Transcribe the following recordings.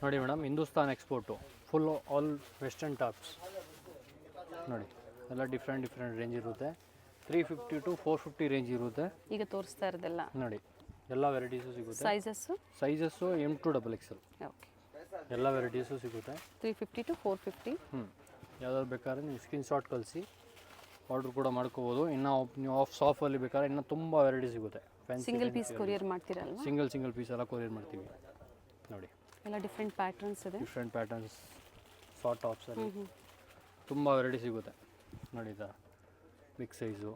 ನೋಡಿ madam, Hindustan export full all western tops ನೋಡಿ, ಎಲ್ಲ ಡಿಫ್ರೆಂಟ್ ರೇಂಜ್ ಇರುತ್ತೆ. 350 to 450 ರೇಂಜ್ ಇರುತ್ತೆ. ಈಗ ತೋರಿಸ್ತಾ ಇರೋದೆಲ್ಲ ನೋಡಿ, ಎಲ್ಲ ವೆರೈಟೀಸು ಸಿಗುತ್ತೆ. Sizes M to XXL. Okay, ಎಲ್ಲ ವೆರೈಟೀಸು ಸಿಗುತ್ತೆ. 350 to 450. ಯಾವ್ದಾದ್ರು ಬೇಕಾದ್ರೆ ನೀವು ಸ್ಕ್ರೀನ್ಶಾಟ್ ಕಳಿಸಿ ಆರ್ಡ್ರ್ ಕೂಡ ಮಾಡ್ಕೋಬೋದು. ಇನ್ನು ನೀವು ಆಫ್ ಶಾಪಲ್ಲಿ ಬೇಕಾದ್ರೆ ಇನ್ನೂ ತುಂಬ ವೆರೈಟಿ ಸಿಗುತ್ತೆ. ಸಿಂಗಲ್ ಪೀಸ್ ಕೊರಿಯರ್ ಮಾಡ್ತೀರಲ್ವಾ? ಸಿಂಗಲ್ ಪೀಸ್ ಎಲ್ಲ ಕೊರಿಯರ್ ಮಾಡ್ತೀವಿ. ನೋಡಿ, ಎಲ್ಲ ಡಿಫ್ರೆಂಟ್ ಪ್ಯಾಟರ್ನ್ಸ್ ಇದೆ. ಡಿಫ್ರೆಂಟ್ ಪ್ಯಾಟರ್ನ್ಸ್ ಶಾರ್ಟ್ ಟಾಪ್ಸಲ್ಲಿ ತುಂಬ ವೆರೈಟಿ ಸಿಗುತ್ತೆ. ನೋಡಿ, ಈ ಥರ ಬಿಗ್ ಸೈಜು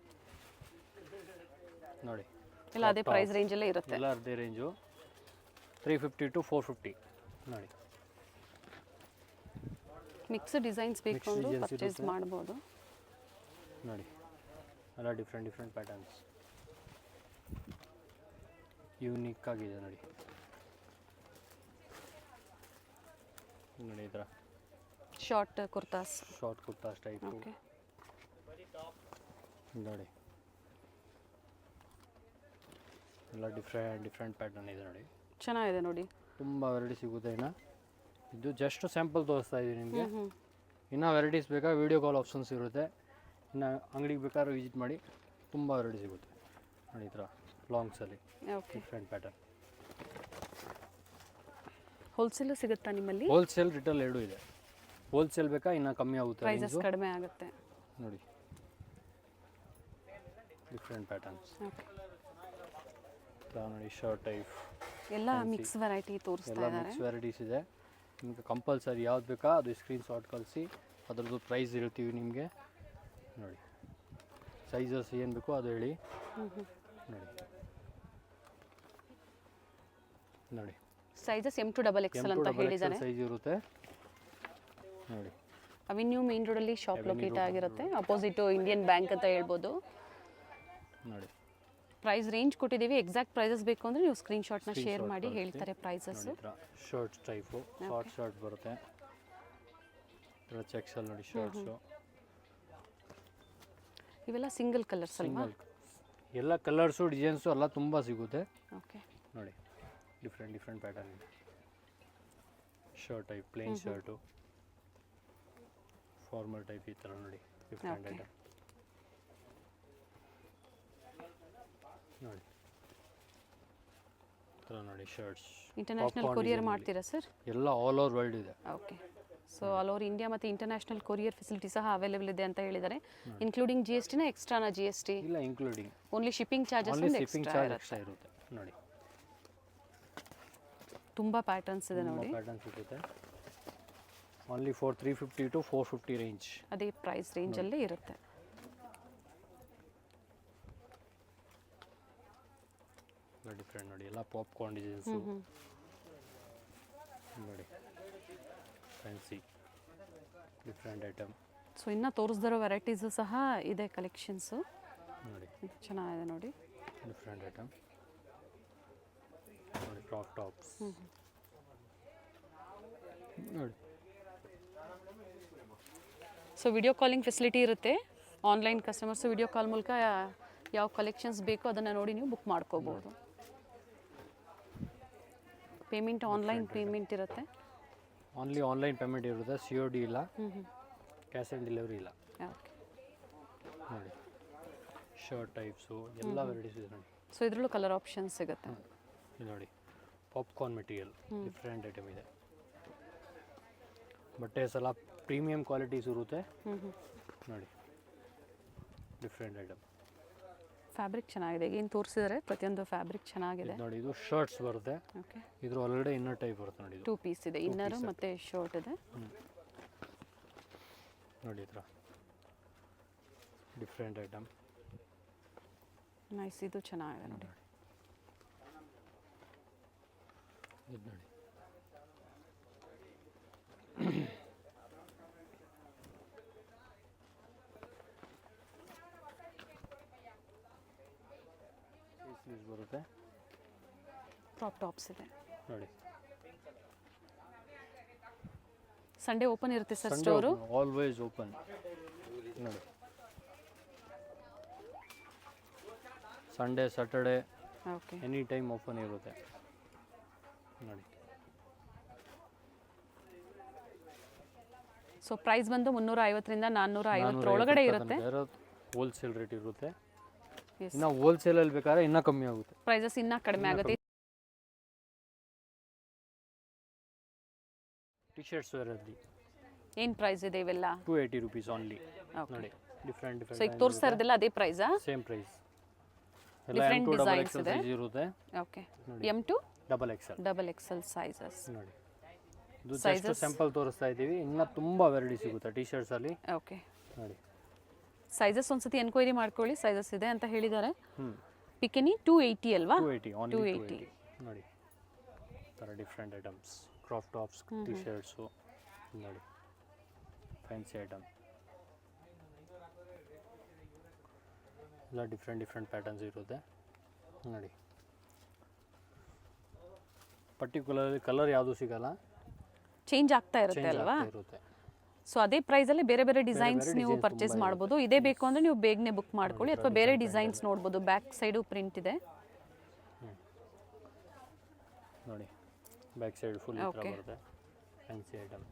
ನೋಡಿ, ಎಲ್ಲ ಅದೇ ಪ್ರೈಸ್ ರೇಂಜಲ್ಲೇ ಇರುತ್ತೆ. ಎಲ್ಲ ಅದೇ ರೇಂಜು 350 to 450. ನೋಡಿ, ಮಿಕ್ಸ್ ಡಿಸೈನ್ಸ್ ಬೇಕು ಅಂದ್ರೆ ಪರ್ಚೇಸ್ ಮಾಡ್ಬೋದು. ನೋಡಿ, ಎಲ್ಲ ಡಿಫ್ರೆಂಟ್ ಪ್ಯಾಟರ್ನ್ಸ್ ಯೂನಿಕ್ ಆಗಿದೆ. ನೋಡಿ ಈ ಥರ ಶಾರ್ಟ್ ಕುರ್ತಾಸ್ ಟೈಪು. ನೋಡಿ, ಎಲ್ಲ ಡಿಫ್ರೆಂಟ್ ಪ್ಯಾಟರ್ನ್ ಇದೆ. ನೋಡಿ, ಚೆನ್ನಾಗಿದೆ. ನೋಡಿ, ತುಂಬ ವೆರೈಟಿ ಸಿಗುತ್ತೆ. ಇನ್ನು ಇದು ಜಸ್ಟ್ ಸ್ಯಾಂಪಲ್ ತೋರಿಸ್ತಾ ಇದ್ದೀನಿ ನಿಮಗೆ. ಇನ್ನೂ ವೆರೈಟೀಸ್ ಬೇಕಾ ವೀಡಿಯೋ ಕಾಲ್ ಆಪ್ಷನ್ಸ್ ಇರುತ್ತೆ. ಇನ್ನು ಅಂಗಡಿಗೆ ಬೇಕಾದ್ರೆ ವಿಸಿಟ್ ಮಾಡಿ, ತುಂಬ ವೆರೈಟಿ ಸಿಗುತ್ತೆ. ನೋಡಿ, ಈ ಥರ ಲಾಂಗ್ಸಲ್ಲಿ ಡಿಫ್ರೆಂಟ್ ಪ್ಯಾಟರ್ನ್. ಹೋಲ್ಸೇಲ್ ಸಿಗುತ್ತಾ ನಿಮ್ಮಲ್ಲಿ? ಹೋಲ್ಸೇಲ್ ರಿಟೇಲ್ ಎರಡೂ ಇದೆ. ಹೋಲ್ಸೇಲ್ ಬೇಕಾ ಇನ್ನೂ ಕಮ್ಮಿ ಆಗುತ್ತೆ, ಪ್ರೈಸಸ್ ಕಡಿಮೆ ಆಗುತ್ತೆ. ನೋಡಿ, ಡಿಫ್ರೆಂಟ್ ಪ್ಯಾಟರ್ನ್ಸ್. ನೋಡಿ, ಶರ್ಟ್ ಟೈಪ್ ಎಲ್ಲ ಮಿಕ್ಸ್ ವೆರೈಟಿ ತೋರಿಸ್ತಾ ಇದ್ದಾರೆ. ಮಿಕ್ಸ್ ವೆರೈಟೀಸ್ ಇದೆ. ನಿಮಗೆ ಕಂಪಲ್ಸರಿ ಯಾವ್ದು ಬೇಕಾ ಅದು ಸ್ಕ್ರೀನ್ಶಾಟ್ ಕಳಿಸಿ, ಅದರದ್ದು ಪ್ರೈಸ್ ಹೇಳ್ತೀವಿ ನಿಮಗೆ. ನೋಡಿ, ಸೈಜಸ್ ಏನು ಬೇಕೋ ಅದು ಹೇಳಿ. ನೋಡಿ, ಸೈಜಸ್ M to XXL ಅಂತ ಹೇಳಿದ್ದಾರೆ. ಸೈಜ್ ಇರುತ್ತೆ. ನೋಡಿ, ಅವೆನ್ಯೂ ಮೇನ್ ರೋಡಲ್ಲಿ ಶಾಪ್ ಲೊಕೇಟ್ ಆಗಿರುತ್ತೆ. ಅಪೋಸಿಟ್ ಇಂಡಿಯನ್ ಬ್ಯಾಂಕ್ ಅಂತ ಹೇಳ್ಬೋದು. ನೋಡಿ, ಪ್ರೈಸ್ ರೇಂಜ್ ಕೊಟ್ಟಿದ್ದೀವಿ. ಎಕ್ಸಾಕ್ಟ್ ಪ್ರೈಸಸ್ ಬೇಕು ಅಂದರೆ ನೀವು ಸ್ಕ್ರೀನ್ಶಾಟ್ನ ಶೇರ್ ಮಾಡಿ ಹೇಳ್ತಾರೆ prices. Shirt type short shirt ಬರುತ್ತೆ. ಚೆಕ್ಸಲ್ಲಿ ನೋಡಿ ಶರ್ಟ್ಸು. ಇವೆಲ್ಲ ಸಿಂಗಲ್ ಕಲರ್ಸ್ ಅಲ್ವಾ? ಎಲ್ಲ ಕಲರ್ಸು ಡಿಸೈನ್ಸು ಎಲ್ಲ ತುಂಬ ಸಿಗುತ್ತೆ. ಓಕೆ, ನೋಡಿ, ಡಿಫ್ರೆಂಟ್ ಪ್ಯಾಟರ್ನ್ ಇದೆ. Shirt type, plain shirt, formal type, ಈ ಥರ ನೋಡಿ ಡಿಫ್ರೆಂಟ್ ಐಟಮ್. ನೋಡಿ, ಈ ಥರ ನೋಡಿ ಶರ್ಟ್ಸ್. ಇಂಟರ್ನ್ಯಾಷನಲ್ ಕೊರಿಯರ್ ಮಾಡ್ತೀರಾ ಸರ್? ಎಲ್ಲ ಆಲ್ ಓವರ್ ವರ್ಲ್ಡ್ ಇದೆ. Okay, so all over India ಮತ್ತು ಇಂಟರ್ನ್ಯಾಷನಲ್ ಕೊರಿಯರ್ ಫೆಸಿಲಿಟಿ ಸಹ ಅವೈಲೇಬಲ್ ಇದೆ ಅಂತ ಹೇಳಿದ್ದಾರೆ. ಇನ್ಕ್ಲೂಡಿಂಗ್ GST ನ ಎಕ್ಸ್ಟ್ರಾನ? GST ಇಲ್ಲ, including only shipping charges extra ಇರುತ್ತೆ. ನೋಡಿ, ತುಂಬ ಪ್ಯಾಟರ್ನ್ಸ್ ಇದೆ. ನೋಡಿ, ಪ್ಯಾಟರ್ನ್ಸ್ ಇರುತ್ತೆ. Only for 350 to 450 range. ಅದೇ ಪ್ರೈಸ್ ರೇಂಜಲ್ಲೇ ಇರುತ್ತೆ. ಡಿಫ್ರೆಂಟ್ ನೋಡಿ, ಎಲ್ಲ ಪಾಪ್ಕಾರ್ನ್ ಡಿಸೈನ್ಸು. ನೋಡಿ, ಫ್ಯಾನ್ಸಿ ಡಿಫ್ರೆಂಟ್ ಐಟಮ್. ಸೊ ಇನ್ನು ತೋರಿಸ್ದಿರೋ ವೆರೈಟೀಸು ಸಹ ಇದೆ ಕಲೆಕ್ಷನ್ಸು. ನೋಡಿ, ಚೆನ್ನಾಗಿದೆ. ನೋಡಿ, ಡಿಫ್ರೆಂಟ್ ಐಟಮ್. ನೋಡಿ, ಕ್ರಾಪ್ ಟಾಪ್ಸ್. ನೋಡಿ, ಸೊ ವಿಡಿಯೋ ಕಾಲಿಂಗ್ ಫೆಸಿಲಿಟಿ ಇರುತ್ತೆ. ಆನ್ಲೈನ್ ಕಸ್ಟಮರ್ಸು ವಿಡಿಯೋ ಕಾಲ್ ಮೂಲಕ ಯಾವ ಕಲೆಕ್ಷನ್ಸ್ ಬೇಕೋ ಅದನ್ನು ನೋಡಿ ನೀವು ಬುಕ್ ಮಾಡ್ಕೋಬೋದು. ಪೇಮೆಂಟ್ ಆನ್ಲೈನ್ ಪೇಮೆಂಟ್ ಇರುತ್ತೆ. ಓನ್ಲಿ ಆನ್ಲೈನ್ ಪೇಮೆಂಟ್ ಇರುತ್ತೆ. COD ಇಲ್ಲ, ಕ್ಯಾಶ್ ಆನ್ ಡೆಲಿವರಿ ಇಲ್ಲ. ಓಕೆ, ನೋಡಿ, ಶರ್ಟ್ ಟೈಪ್ಸು ಎಲ್ಲ ವೆರೈಟೀಸ್ ಇದೆ. ನೋಡಿ, ಸೊ ಇದರಲ್ಲೂ ಕಲರ್ ಆಪ್ಷನ್ಸ್ ಸಿಗುತ್ತೆ. ನೋಡಿ, ಪಾಪ್ಕಾರ್ನ್ ಮೆಟೀರಿಯಲ್ ಡಿಫ್ರೆಂಟ್ ಐಟಮ್ ಇದೆ. ಬಟ್ಟೆ ಎಲ್ಲ ಪ್ರೀಮಿಯಂ ಕ್ವಾಲಿಟೀಸ್ ಇರುತ್ತೆ. ನೋಡಿ, ಡಿಫ್ರೆಂಟ್ ಐಟಮ್. ಫ್ಯಾಬ್ರಿಕ್ ಚೆನ್ನಾಗಿದೆ. ಏನು ತೋರಿಸಿದರೆ ಪ್ರತಿಯೊಂದು ಫ್ಯಾಬ್ರಿಕ್ ಚೆನ್ನಾಗಿದೆ. ನೋಡಿ, ಇದು ಶರ್ಟ್ಸ್ ಬರುತ್ತೆ. ಓಕೆ, ಇದ್ರ ಒಳಗಡೆ ಇನ್ನರ್ ಟೈಪ್ ಬರುತ್ತೆ. ನೋಡಿ, 2 ಪೀಸ್ ಇದೆ. ಇನ್ನರು ಮತ್ತು ಶರ್ಟ್ ಇದೆ. ನೋಡಿ, ಈ ಥರ ಡಿಫ್ರೆಂಟ್ ಐಟಮ್. ನೈಸ್, ಇದು ಚೆನ್ನಾಗಿದೆ. ನೋಡಿ, ಇದು ನೋಡಿ, ಸ್ಲೀವ್ಸ್ ಬರುತ್ತೆ. ಕ್ರಾಪ್ ಟಾಪ್ಸ್ ಇದೆ. ನೋಡಿ, ಸಂಡೇ ಓಪನ್ ಇರುತ್ತೆ ಸರ್ ಸ್ಟೋರು? Always open. ನೋಡಿ, Sunday Saturday okay, any time open ಇರುತ್ತೆ. ನೋಡಿ, ಸೊ ಪ್ರೈಸ್ ಬಂದು 350ರಿಂದ 450 ಒಳಗಡೆ ಇರುತ್ತೆ. ಹೋಲ್ಸೇಲ್ ರೇಟ್ ಇರುತ್ತೆ. Yes. ಇನ್ನು ಹೋಲ್ಸೇಲಲ್ಲಿ ಬೇಕಾದ್ರೆ ಇನ್ನೂ ಕಮ್ಮಿ ಆಗುತ್ತೆ. ಪ್ರೈಸಸ್ ಇನ್ನೂ ಕಡಿಮೆ ಆಗುತ್ತೆ. ಟಿ ಶರ್ಟ್ಸ್ ವೇರಲ್ಲಿ ಏನು ಪ್ರೈಸ್ ಇದೆ ಇವೆಲ್ಲ? 280 rupees ಓನ್ಲಿ. ಓಕೆ. ನೋಡಿ ಡಿಫ್ರೆಂಟ್ ಸೊ ಈಗ ತೋರಿಸ್ತಾ ಇರೋದೆಲ್ಲ ಅದೇ ಪ್ರೈಸಾ? Same price. ಎಲ್ಲ Different M2 designs XXL ಇದೆ. size ಇರುತ್ತೆ. Okay. M2 XXL. Double XL sizes. ನೋಡಿ ಇದು ಜಸ್ಟ್ ಸ್ಯಾಂಪಲ್ ತೋರಿಸ್ತಾ ಇದ್ದೀವಿ. ಇನ್ನೂ ತುಂಬ ವೆರೈಟಿ ಸಿಗುತ್ತೆ ಟಿ ಶರ್ಟ್ಸ್ ಅಲ್ಲಿ. ಓಕೆ. ನೋಡಿ ಸೈಜಸ್ ಒಂದ್ಸತಿ ಎನ್ಕ್ವೈರಿ ಮಾಡ್ಕೊಳ್ಳಿ, ಸೈಜಸ್ ಇದೆ ಅಂತ ಹೇಳಿದ್ದಾರೆ. ಹ್ಞೂ ಪಿಕಿನಿ 280 ಅಲ್ವಾ? 280 ಓನ್ಲಿ 280. 280. ನೋಡಿ ಥರ different items, crop tops, T shirts. ನೋಡಿ ಫ್ಯಾನ್ಸಿ ಐಟಮ್ ಎಲ್ಲ ಡಿಫ್ರೆಂಟ್ ಪ್ಯಾಟರ್ನ್ಸ್ ಇರುತ್ತೆ. ನೋಡಿ ಪರ್ಟಿಕ್ಯುಲರ್ಲಿ ಕಲರ್ ಯಾವುದು ಸಿಗಲ್ಲ, ಚೇಂಜ್ ಆಗ್ತಾ ಇರುತ್ತೆ ಚೇಂಜ್ ಅಲ್ವಾ? ಆಗ್ತಾ ಇರುತ್ತೆ. ಸೊ ಅದೇ ಪ್ರೈಸಲ್ಲಿ ಬೇರೆ ಬೇರೆ ಡಿಸೈನ್ಸ್ ನೀವು ಪರ್ಚೇಸ್ ಮಾಡ್ಬೋದು. ಇದೇ ಬೇಕು ಅಂದರೆ ನೀವು ಬೇಗನೆ ಬುಕ್ ಮಾಡ್ಕೊಳ್ಳಿ, ಅಥವಾ ಬೇರೆ ಡಿಸೈನ್ಸ್ ನೋಡ್ಬೋದು. ಬ್ಯಾಕ್ ಸೈಡು ಪ್ರಿಂಟ್ ಇದೆ. ನೋಡಿ ಬ್ಯಾಕ್ ಸೈಡ್ ಫುಲ್ ಈ ಥರ ಬರುತ್ತೆ. ಫ್ಯಾನ್ಸಿ ಐಟಮ್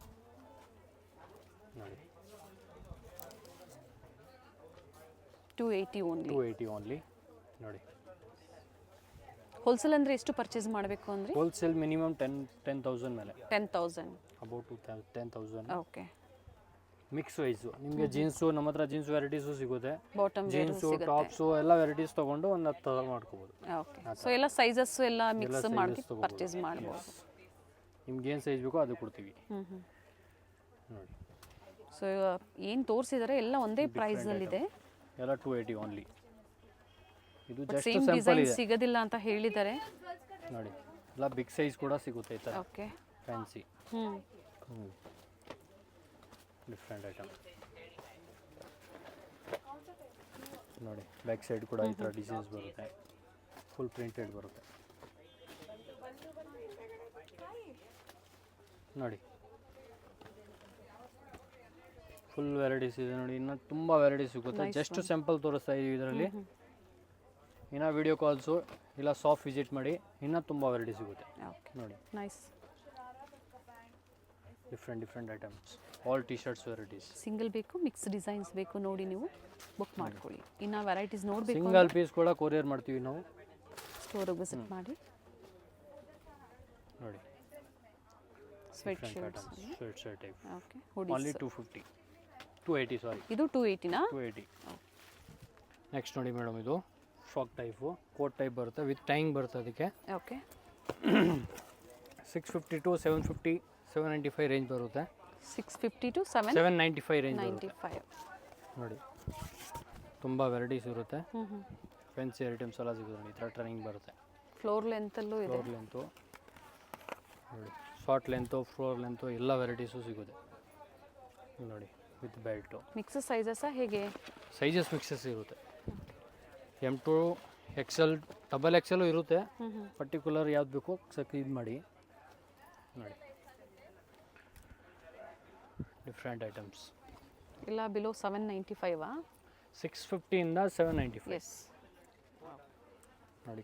ನೋಡಿ 280 ಓನ್ಲಿ. 280 ಓನ್ಲಿ. ನೋಡಿ ಹೋಲ್ಸೇಲ್ ಅಂದರೆ ಎಷ್ಟು ಪರ್ಚೇಸ್ ಮಾಡಬೇಕು ಅಂದರೆ? ಹೋಲ್ಸೇಲ್ ಮಿನಿಮಮ್ 10,000 ಮೇಲೆ. 10,000 ಅಬೌಟ್ 10,000. ಓಕೆ. ಮಿಕ್ಸ್ ವೈಸು ನಿಮಗೆ ಜೀನ್ಸು, ನಮ್ಮ ಹತ್ರ ಜೀನ್ಸ್ ವೆರೈಟೀಸು ಸಿಗುತ್ತೆ. ಬಾಟಮ್ ಜೀನ್ಸು, ಟಾಪ್ಸು ಎಲ್ಲ ವೆರೈಟೀಸ್ ತೊಗೊಂಡು ಒಂದು 10,000 ಮಾಡ್ಕೋಬೋದು. ಓಕೆ. ಸೊ ಎಲ್ಲ ಸೈಜಸ್ ಎಲ್ಲ ಮಿಕ್ಸ್ ಮಾಡಿ ಪರ್ಚೇಸ್ ಮಾಡ್ಬೋದು. ನಿಮ್ಗೆ ಏನು ಸೈಜ್ ಬೇಕೋ ಅದು ಕೊಡ್ತೀವಿ. ನೋಡಿ ಸೊ ಏನು ತೋರಿಸಿದರೆ ಎಲ್ಲ ಒಂದೇ ಪ್ರೈಸಲ್ಲಿದೆ. ಎಲ್ಲ 280 ಓನ್ಲಿ. ಇದು ಜಸ್ಟ್ ಸೇಮ್ ಸ್ಯಾಂಪಲ್ ಡಿಸೈನ್ ಇದೆ. ಸಿಗೋದಿಲ್ಲ ಅಂತ ಹೇಳಿದ್ದಾರೆ. ನೋಡಿ ಎಲ್ಲ ಬಿಗ್ ಸೈಜ್ ಕೂಡ ಸಿಗುತ್ತೆ ಈ ಥರ ಓಕೆ. ಫ್ಯಾನ್ಸಿ. ಡಿಫ್ರೆಂಟ್ ಐಟಮ್ ನೋಡಿ. ಬ್ಯಾಕ್ ಸೈಡ್ ಕೂಡ ಈ ಥರ ಡಿಸೈನ್ಸ್ ಬರುತ್ತೆ, ಫುಲ್ ಪ್ರಿಂಟೆಡ್ ಬರುತ್ತೆ. ನೋಡಿ ಫುಲ್ ವೆರೈಟೀಸ್ ಇದೆ. ನೋಡಿ ಇನ್ನು ತುಂಬ ವೆರೈಟೀಸ್ ಸಿಗುತ್ತೆ. ಜಸ್ಟ್ ಸ್ಯಾಂಪಲ್ ತೋರಿಸ್ತಾ ಇದೀವಿ ಇದರಲ್ಲಿ. ಇನ್ನು ವಿಡಿಯೋ ಕಾಲ್ಸು ಇಲ್ಲ ಶಾಪ್ ವಿಸಿಟ್ ಮಾಡಿ, ಇನ್ನೂ ತುಂಬ ವೆರೈಟಿ ಸಿಗುತ್ತೆ. ನೋಡಿ nice. Different items, all T shirts varieties. Single ಬೇಕು, ಮಿಕ್ಸ್ ಡಿಸೈನ್ಸ್ ಬೇಕು ನೋಡಿ ನೀವು ಬುಕ್ ಮಾಡ್ಕೊಳ್ಳಿ. ಇನ್ನು ವೆರೈಟೀಸ್ ನೋಡಬೇಕು, ಸಿಂಗಲ್ ಪೀಸ್ ಕೂಡ ಕೊರಿಯರ್ ಮಾಡ್ತೀವಿ ನಾವು. ಸ್ಟೋರಿಗೆ ವಿಸಿಟ್ ಮಾಡಿ. ನೋಡಿ sweat shirts. Sweat shirt type. Okay. Only 280 ಸಾರಿ. ಇದು 280ನಾ? 280. ನೆಕ್ಸ್ಟ್ ನೋಡಿ ಮೇಡಮ್, ಇದು ಫ್ರಾಕ್ ಟೈಪು, ಕೋಟ್ ಟೈಪ್ ಬರುತ್ತೆ, ವಿತ್ ಟೈಂಗ್ ಬರುತ್ತೆ ಅದಕ್ಕೆ. ಓಕೆ. 650 to 750, 795 ರೇಂಜ್ ಬರುತ್ತೆ. 650 to 795 ರೇಂಜ್ ಬರುತ್ತೆ. 795. ನೋಡಿ ತುಂಬ ವೆರೈಟೀಸ್ ಇರುತ್ತೆ. ಫ್ಯಾನ್ಸಿ ಐಟಮ್ಸ್ ಎಲ್ಲ ಸಿಗುತ್ತೆ. ನೋಡಿ ಈ ಥರ ಟ್ರೈನಿಂಗ್ ಬರುತ್ತೆ. ಫ್ಲೋರ್ ಲೆಂತಲ್ಲೂ ಇದೆ. ಫ್ಲೋರ್ ಲೆಂತು ನೋಡಿ, ಶಾರ್ಟ್ ಲೆಂತು, ಫ್ಲೋರ್ ಲೆಂತು ಎಲ್ಲ ವೆರೈಟೀಸು ಸಿಗುತ್ತೆ. ನೋಡಿ ವಿತ್ ಬೆಲ್ಟು. ಮಿಕ್ಸ್ ಸೈಜಸ್ಸಾ ಹೇಗೆ? ಸೈಜಸ್ ಮಿಕ್ಸಸ್ ಇರುತ್ತೆ. M2 XL, XXL ಇರುತ್ತೆ. ಪರ್ಟಿಕ್ಯುಲರ್ ಯಾವ್ದು ಬೇಕೋ ಇದು ಮಾಡಿ. ನೋಡಿ ಡಿಫ್ರೆಂಟ್ ಐಟಮ್ಸ್ ಇಲ್ಲ ಬಿಲೋ 795ಆ? 650 ಇಂದ 795. ಎಸ್. ನೋಡಿ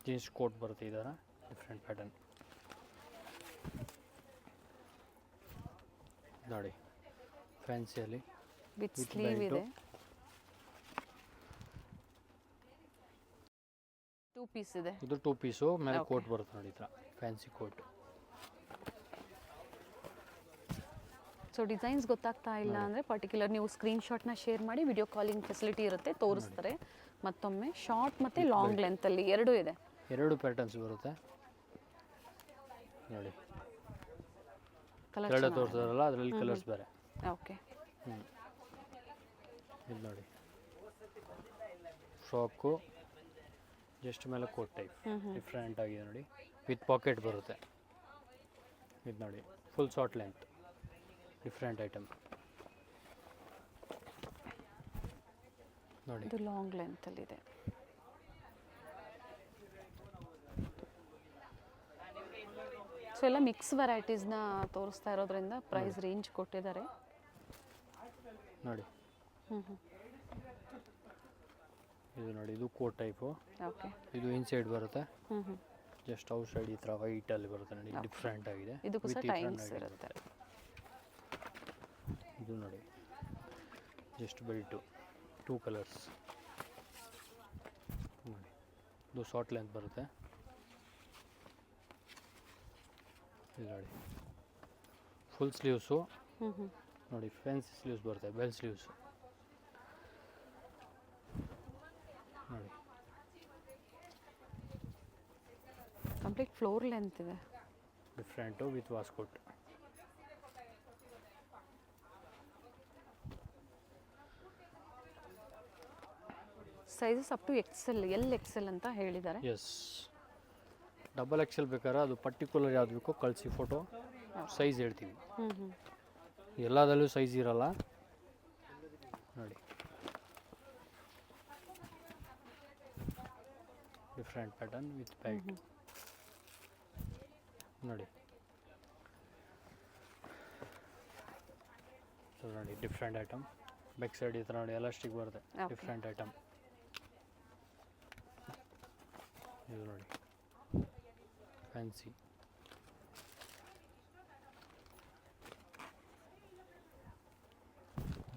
ಜೀನ್ಸ್ ಕೋಟ್ ಬರುತ್ತೆ ಈ ಥರ ಡಿಫ್ರೆಂಟ್ ಪ್ಯಾಟರ್ನ್. ನೋಡಿ ಫ್ಯಾನ್ಸಿಯಲ್ಲಿ ವಿತ್ ಸ್ಲೀವ್ ಇದೆ. 2 ಪೀಸ್ ಇದೆ. ಇದು 2 ಪೀಸು ಮೇಲೆ ಕೋಟ್ ಬರುತ್ತೆ ನೋಡಿ ಈ ಥರ ಫ್ಯಾನ್ಸಿ ಕೋಟ್. ಸೊ ಡಿಸೈನ್ಸ್ ಗೊತ್ತಾಗ್ತಾ ಇಲ್ಲ ಅಂದರೆ ಪರ್ಟಿಕ್ಯುಲರ್ ನೀವು ಸ್ಕ್ರೀನ್ಶಾಟ್ನ ಶೇರ್ ಮಾಡಿ, ವಿಡಿಯೋ ಕಾಲಿಂಗ್ ಫೆಸಿಲಿಟಿ ಇರುತ್ತೆ, ತೋರಿಸ್ತಾರೆ. ಮತ್ತೊಮ್ಮೆ ಶಾರ್ಟ್ ಮತ್ತು ಲಾಂಗ್ ಲೆಂತಲ್ಲಿ ಎರಡೂ ಇದೆ. 2 ಪ್ಯಾಟರ್ನ್ಸ್ ಬರುತ್ತೆ ನೋಡಿ. ಕಲರ್ ಎರಡು ತೋರಿಸೋರಲ್ಲ ಅದರಲ್ಲಿ ಕಲರ್ಸ್ ಬೇರೆ. ಓಕೆ. ಇದು ನೋಡಿ ಫ್ರಾಕು, ಜಸ್ಟ್ ಮೇಲೆ ಕೋಟ್ ಟೈಪ್ ಡಿಫ್ರೆಂಟ್ ಆಗಿದೆ ನೋಡಿ, ವಿತ್ ಪಾಕೆಟ್ ಬರುತ್ತೆ. ಇದು ನೋಡಿ full short length, different item ನೋಡಿ. ಇದು ಲಾಂಗ್ ಲೆಂತಲ್ಲಿದೆ. ಸೊ ಎಲ್ಲ ಮಿಕ್ಸ್ ವೆರೈಟೀಸ್ನ ತೋರಿಸ್ತಾ ಇರೋದ್ರಿಂದ ಪ್ರೈಸ್ ರೇಂಜ್ ಕೊಟ್ಟಿದ್ದಾರೆ ನೋಡಿ. ಇದು ನೋಡಿ, ಇದು ಕೋಟ್ ಟೈಪು. ಓಕೆ. ಇದು ಇನ್ಸೈಡ್ ಬರುತ್ತೆ, ಜಸ್ಟ್ ಔಟ್ ಸೈಡ್ ಈ ಥರ ವೈಟಲ್ಲಿ ಬರುತ್ತೆ ನೋಡಿ, ಡಿಫ್ರೆಂಟ್ ಆಗಿದೆ. ಇದಕ್ಕೂ ಸಹ ಟೈಮ್ಸ್ ಇರುತ್ತೆ. ಇದು ನೋಡಿ ಜಸ್ಟ್ ಬೆಲ್ಟು 2 ಕಲರ್ಸ್ ನೋಡಿ. ಇದು ಶಾರ್ಟ್ ಲೆಂತ್ ಬರುತ್ತೆ. ಇದು ನೋಡಿ ಫುಲ್ ಸ್ಲೀವ್ಸು ನೋಡಿ, ಫ್ಯಾನ್ಸಿ ಸ್ಲೀವ್ಸ್ ಬರುತ್ತೆ, ಬೆಲ್ ಸ್ಲೀವ್ಸು ನೋಡಿ. ಕಂಪ್ಲೀಟ್ ಫ್ಲೋರ್ ಲೆಂತ್ ಇದೆ. Different with waistcoat. Sizes up to XL, XL ಅಂತ ಹೇಳಿದ್ದಾರೆ. ಎಸ್, ಡಬಲ್ ಎಕ್ಸೆಲ್ ಬೇಕಾದ್ರೆ ಅದು ಪರ್ಟಿಕ್ಯುಲರ್ ಯಾವ್ದು ಬೇಕೋ ಕಳಿಸಿ, ಫೋಟೋ ಸೈಜ್ ಹೇಳ್ತೀವಿ. ಎಲ್ಲದಲ್ಲೂ ಸೈಜ್ ಇರಲ್ಲ ನೋಡಿ. ಡಿಫ್ರೆಂಟ್ ಪ್ಯಾಟರ್ನ್ ವಿತ್ ಬ್ಯಾಗ್ ನೋಡಿ. ನೋಡಿ ಡಿಫ್ರೆಂಟ್ ಐಟಮ್. ಬ್ಯಾಕ್ ಸೈಡ್ ಈ ಥರ ನೋಡಿ ಎಲಾಸ್ಟಿಕ್ ಬರುತ್ತೆ. ಡಿಫ್ರೆಂಟ್ ಐಟಮ್ ಇದು ನೋಡಿ, ಫ್ಯಾನ್ಸಿ.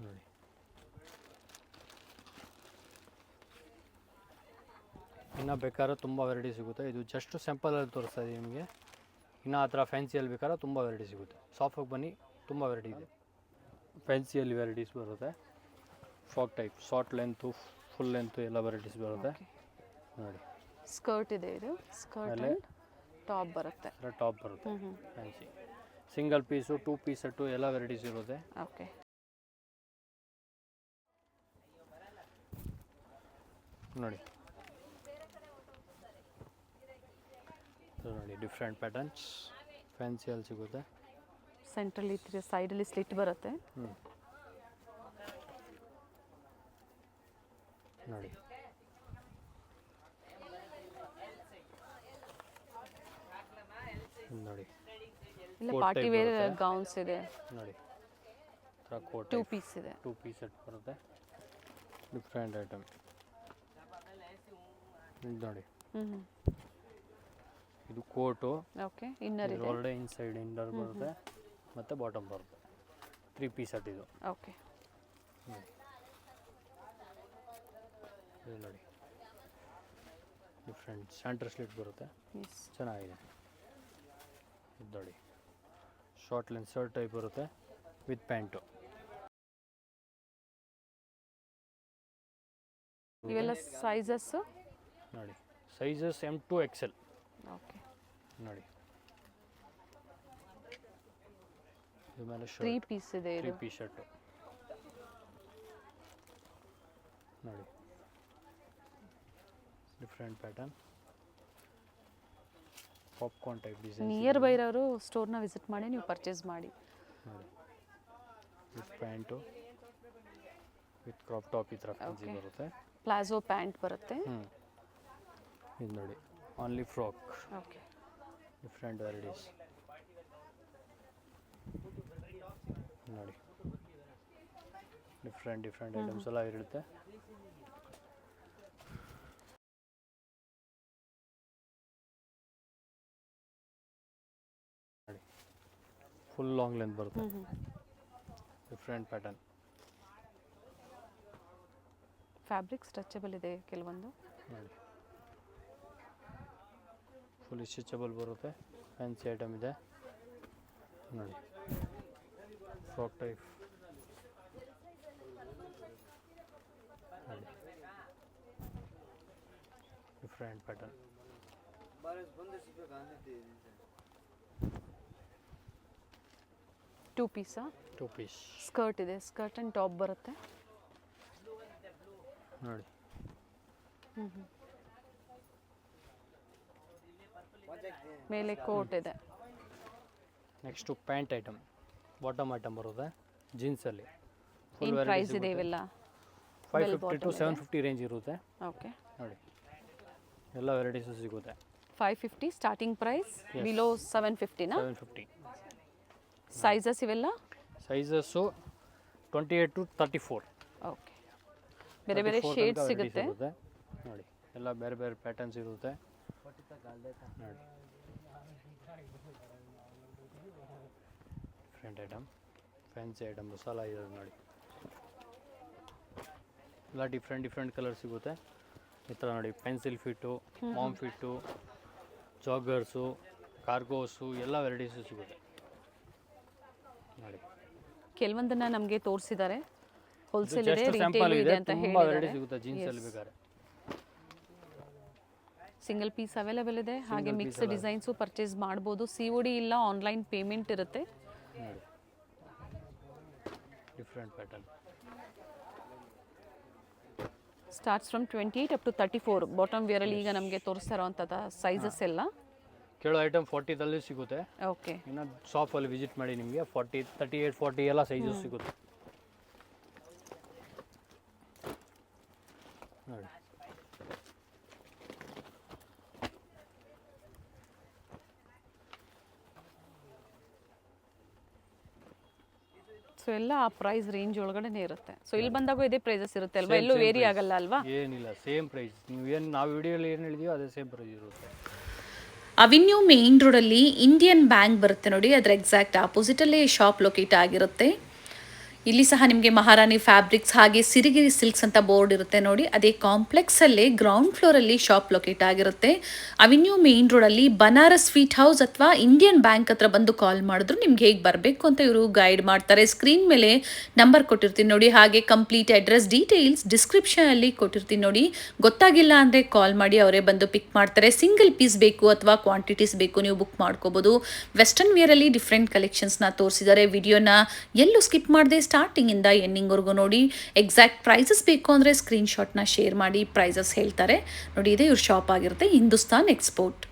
ನೋಡಿ ಇನ್ನು ಬೇಕಾದ್ರೆ ತುಂಬ ವೆರೈಟಿ ಸಿಗುತ್ತೆ. ಇದು ಜಸ್ಟ್ ಸ್ಯಾಂಪಲಲ್ಲಿ ತೋರಿಸ್ತಾ ಇದ್ದೀವಿ ನಿಮಗೆ. ಇನ್ನು ಆ ಥರ ಫ್ಯಾನ್ಸಿಯಲ್ಲಿ ಬೇಕಾದ್ರೆ ತುಂಬ ವೆರೈಟಿ ಸಿಗುತ್ತೆ. ಶಾಪಿಗೆ ಬನ್ನಿ, ತುಂಬ ವೆರೈಟಿ ಇದೆ. ಫ್ಯಾನ್ಸಿಯಲ್ಲಿ ವೆರೈಟೀಸ್ ಬರುತ್ತೆ. Frock type, short length, full length ಎಲ್ಲ ವೆರೈಟೀಸ್ ಬರುತ್ತೆ ನೋಡಿ. ಸ್ಕರ್ಟ್ ಇದೆ, ಇದು ಸ್ಕರ್ಟ್ ಟಾಪ್ ಬರುತ್ತೆ. ಟಾಪ್ ಬರುತ್ತೆ fancy. Single piece, 2 piece set ಎಲ್ಲ ವೆರೈಟೀಸ್ ಇರುತ್ತೆ. ಓಕೆ, ನೋಡಿ ನೋಡಿ ಡಿಫ್ರೆಂಟ್ ಪ್ಯಾಟರ್ನ್ಸ್ ಫ್ಯಾನ್ಸಿಯಲ್ಲಿ ಸಿಗುತ್ತೆ. ಸೆಂಟ್ರಲ್ಲಿ ಸೈಡಲ್ಲಿ ಸ್ಲಿಟ್ ಬರುತ್ತೆ. ನೋಡಿ ನೋಡಿ ಇಲ್ಲ ಪಾರ್ಟಿ ವೇರ್ ಗೌನ್ಸ್ ಇದೆ ನೋಡಿ. ಕೋಟ್ 2 ಪೀಸ್ ಇದೆ. 2 ಪೀಸ್ ಸೆಟ್ ಬರುತ್ತೆ. ಡಿಫ್ರೆಂಟ್ ಐಟಮ್ ನೋಡಿ. ಇದು ಕೋಟು. ಓಕೆ, ಇನ್ನರ್ ಇದೆ. ಒಳಗಡೆ ಇನ್ಸೈಡ್ ಇನ್ನರ್ ಬರುತ್ತೆ ಮತ್ತು ಬಾಟಮ್ ಬರುತ್ತೆ. 3 ಪೀಸ್ ಸೆಟ್ ಇದು. ಓಕೆ, ಇದು ನೋಡಿ ಡಿಫ್ರೆಂಟ್ ಸೆಂಟರ್ ಸ್ಲಿಟ್ ಬರುತ್ತೆ. ಚೆನ್ನಾಗಿದೆ. ಇದು ನೋಡಿ ಶಾರ್ಟ್ ಲೆಂತ್ ಶರ್ಟ್ ಟೈಪ್ ಬರುತ್ತೆ ವಿತ್ ಪ್ಯಾಂಟು. ಇವೆಲ್ಲ ಸೈಜಸ್ ನೋಡಿ, sizes M to XL. Okay, ನೋಡಿ ಇದು ಮೇಲೆ 3 ಪೀಸ್ ಇದೆ. 3 ಪೀಸ್ ಶರ್ಟು ನೋಡಿ. Different pattern, popcorn type design. Near by ಇರೋರು ಸ್ಟೋರ್ನ ವಿಸಿಟ್ ಮಾಡಿ ನೀವು ಪರ್ಚೇಸ್ ಮಾಡಿ ನೋಡಿ. With pants with crop top ಈ ಥರ ಫ್ಯಾನ್ಸಿ ಬರುತ್ತೆ. ಪ್ಲಾಜೋ ಪ್ಯಾಂಟ್ ಬರುತ್ತೆ. ಇದು ನೋಡಿ only frock. Okay, different varieties ನೋಡಿ. ಡಿಫ್ರೆಂಟ್ ಐಟಮ್ಸ್ ಎಲ್ಲ ಇರುತ್ತೆ. ನೋಡಿ ಫುಲ್ ಲಾಂಗ್ ಲೆಂತ್ ಬರುತ್ತೆ. Different pattern. ಫ್ಯಾಬ್ರಿಕ್ ಸ್ಟ್ರೆಚಬಲ್ ಇದೆ ಕೆಲವೊಂದು ನೋಡಿ. ಫುಲ್ ಸ್ಟ್ರೆಚಬಲ್ ಬರುತ್ತೆ. ಫ್ಯಾನ್ಸಿ ಐಟಮ್ ಇದೆ ನೋಡಿ. ಫ್ರಾಕ್ ಟೈಪ್ ನೋಡಿ. Different pattern. 2 ಪೀಸಾ? 2 ಪೀಸ್ ಸ್ಕರ್ಟ್ ಇದೆ, ಸ್ಕರ್ಟ್ ಆ್ಯಂಡ್ ಟಾಪ್ ಬರುತ್ತೆ ನೋಡಿ. ಮೇಲೆ ಕೋಟ್ ಇದೆ. Next pant item, bottom item ಬರುತ್ತೆ ಜೀನ್ಸಲ್ಲಿ. ಏನು ಪ್ರೈಸ್ ಇದೆ ಇವೆಲ್ಲ? 550 to 750 ರೇಂಜ್ ಇರುತ್ತೆ. ಓಕೆ, ನೋಡಿ ಎಲ್ಲ ವೆರೈಟೀಸು ಸಿಗುತ್ತೆ. 550 ಸ್ಟಾರ್ಟಿಂಗ್ ಪ್ರೈಸ್, ಬಿಲೋ 750ನಾ? 750. ಸೈಜಸ್ ಇವೆಲ್ಲ? Sizes 28 to 34. ಓಕೆ, ಬೇರೆ ಬೇರೆ ಶೇಡ್ಸ್ ಸಿಗುತ್ತೆ ನೋಡಿ. ಎಲ್ಲ ಬೇರೆ ಬೇರೆ ಪ್ಯಾಟರ್ನ್ಸ್ ಇರುತ್ತೆ ನೋಡಿ. Different item fancy item masala ಇದೆ ನೋಡಿ, ಎಲ್ಲ ಡಿಫ್ರೆಂಟ್ ಕಲರ್ ಸಿಗುತ್ತೆ. ಈ ಥರ ನೋಡಿ ಪೆನ್ಸಿಲ್ ಫಿಟ್ಟು, ಮಾಮ್ ಫಿಟ್ಟು, ಜಾಗರ್ಸು, ಕಾರ್ಗೋಸು ಎಲ್ಲ ವೆರೈಟೀಸು ಸಿಗುತ್ತೆ ನೋಡಿ. ಕೆಲವೊಂದನ್ನ ನಮಗೆ ತೋರಿಸಿದ್ದಾರೆ, ಹೋಲ್ಸೇಲ್ ಇದೆ, ಜಸ್ಟ್ ಸ್ಯಾಂಪಲ್ ರಿಟೇಲ್ ಇದೆ, ಇದೆ ಅಂತ ತುಂಬ ಹೇಳಿದ್ದಾರೆ. ವೆರೈಟಿ ಸಿಗುತ್ತೆ ಜೀನ್ಸಲ್ಲಿ ಬೇಕಾದ್ರೆ. ಸಿಂಗಲ್ ಪೀಸ್ ಅವೈಲೇಬಲ್ ಇದೆ, ಹಾಗೆ ಮಿಕ್ಸ್ ಡಿಸೈನ್ಸು ಪರ್ಚೇಸ್ ಮಾಡ್ಬೋದು. COD ಇಲ್ಲ, ಆನ್ಲೈನ್ ಪೇಮೆಂಟ್ ಇರುತ್ತೆ. ನೋಡಿ different pattern. Starts from 28 up to 34 bottom ವೇರಲ್ಲಿ ಈಗ ನಮಗೆ ತೋರಿಸ್ತಾ ಇರೋವಂಥದ್ದು ಸೈಜಸ್ ಎಲ್ಲ. ಕೇಳೋ ಐಟಮ್ 40 ಸಿಗುತ್ತೆ. ಓಕೆ, ಇನ್ನು ಶಾಪಲ್ಲಿ ವಿಸಿಟ್ ಮಾಡಿ ನಿಮಗೆ 40, 38, 40 ಎಲ್ಲ ಸೈಜಸ್ ಸಿಗುತ್ತೆ ನೋಡಿ. ಸೊ ಎಲ್ಲ ಆ ಪ್ರೈಸ್ ರೇಂಜ್ ಒಳಗಡೆನೇ ಇರುತ್ತೆ. ಸೊ ಇಲ್ಲಿ ಬಂದಾಗ ಇದೇ ಪ್ರೈಸಸ್ ಇರುತ್ತೆ ಅಲ್ವಾ, ಎಲ್ಲೂ ವೇರಿ ಆಗಲ್ಲ ಅಲ್ವಾ? ಏನಿಲ್ಲ, ಸೇಮ್ ಪ್ರೈಸ್. ನೀವು ಏನು ನಾವು ವಿಡಿಯೋಲಿ ಏನು ಹೇಳಿದೀವೋ ಅದೇ ಸೇಮ್ ಪ್ರೈಸ್ ಇರುತ್ತೆ. ಅವೆನ್ಯೂ ಮೇನ್ ರೋಡಲ್ಲಿ ಇಂಡಿಯನ್ ಬ್ಯಾಂಕ್ ಬರುತ್ತೆ ನೋಡಿ, ಅದರ ಎಕ್ಸಾಕ್ಟ್ ಆಪೋಸಿಟಲ್ಲೇ ಶಾಪ್ ಲೊಕೇಟ್ ಆಗಿರುತ್ತೆ. ಇಲ್ಲಿ ಸಹ ನಿಮಗೆ ಮಹಾರಾಣಿ ಫ್ಯಾಬ್ರಿಕ್ಸ್ ಹಾಗೆ ಸಿರಿಗಿರಿ ಸಿಲ್ಕ್ಸ್ ಅಂತ ಬೋರ್ಡ್ ಇರುತ್ತೆ ನೋಡಿ. ಅದೇ ಕಾಂಪ್ಲೆಕ್ಸಲ್ಲೇ ಗ್ರೌಂಡ್ ಫ್ಲೋರಲ್ಲಿ ಶಾಪ್ ಲೊಕೇಟ್ ಆಗಿರುತ್ತೆ. ಅವೆನ್ಯೂ ಮೇನ್ ರೋಡಲ್ಲಿ ಬನಾರಸ್ ಸ್ವೀಟ್ ಹೌಸ್ ಅಥವಾ ಇಂಡಿಯನ್ ಬ್ಯಾಂಕ್ ಹತ್ರ ಬಂದು ಕಾಲ್ ಮಾಡಿದ್ರು ನಿಮ್ಗೆ ಹೇಗೆ ಬರಬೇಕು ಅಂತ ಇವರು ಗೈಡ್ ಮಾಡ್ತಾರೆ. ಸ್ಕ್ರೀನ್ ಮೇಲೆ ನಂಬರ್ ಕೊಟ್ಟಿರ್ತೀನಿ ನೋಡಿ, ಹಾಗೆ ಕಂಪ್ಲೀಟ್ ಅಡ್ರೆಸ್ ಡೀಟೇಲ್ಸ್ ಡಿಸ್ಕ್ರಿಪ್ಷನಲ್ಲಿ ಕೊಟ್ಟಿರ್ತೀನಿ ನೋಡಿ. ಗೊತ್ತಾಗಿಲ್ಲ ಅಂದರೆ ಕಾಲ್ ಮಾಡಿ, ಅವರೇ ಬಂದು ಪಿಕ್ ಮಾಡ್ತಾರೆ. ಸಿಂಗಲ್ ಪೀಸ್ ಬೇಕು ಅಥವಾ ಕ್ವಾಂಟಿಟೀಸ್ ಬೇಕು ನೀವು ಬುಕ್ ಮಾಡ್ಕೋಬೋದು. ವೆಸ್ಟರ್ನ್ ವೇರಲ್ಲಿ ಡಿಫ್ರೆಂಟ್ ಕಲೆಕ್ಷನ್ಸ್ನ ತೋರಿಸಿದ್ದಾರೆ. ವಿಡಿಯೋನ ಎಲ್ಲೂ ಸ್ಕಿಪ್ ಮಾಡದೆ ಸ್ಟಾರ್ಟಿಂಗಿಂದ ಎಂಡಿಂಗ್ವರೆಗೂ ನೋಡಿ. ಎಕ್ಸಾಕ್ಟ್ ಪ್ರೈಸಸ್ ಬೇಕು ಅಂದರೆ ಸ್ಕ್ರೀನ್ಶಾಟ್ನ ಶೇರ್ ಮಾಡಿ ಪ್ರೈಸಸ್ ಹೇಳ್ತಾರೆ ನೋಡಿ. ಇದೇ ಇವ್ರ ಶಾಪ್ ಆಗಿರುತ್ತೆ, ಹಿಂದೂಸ್ತಾನ್ ಎಕ್ಸ್ಪೋರ್ಟ್.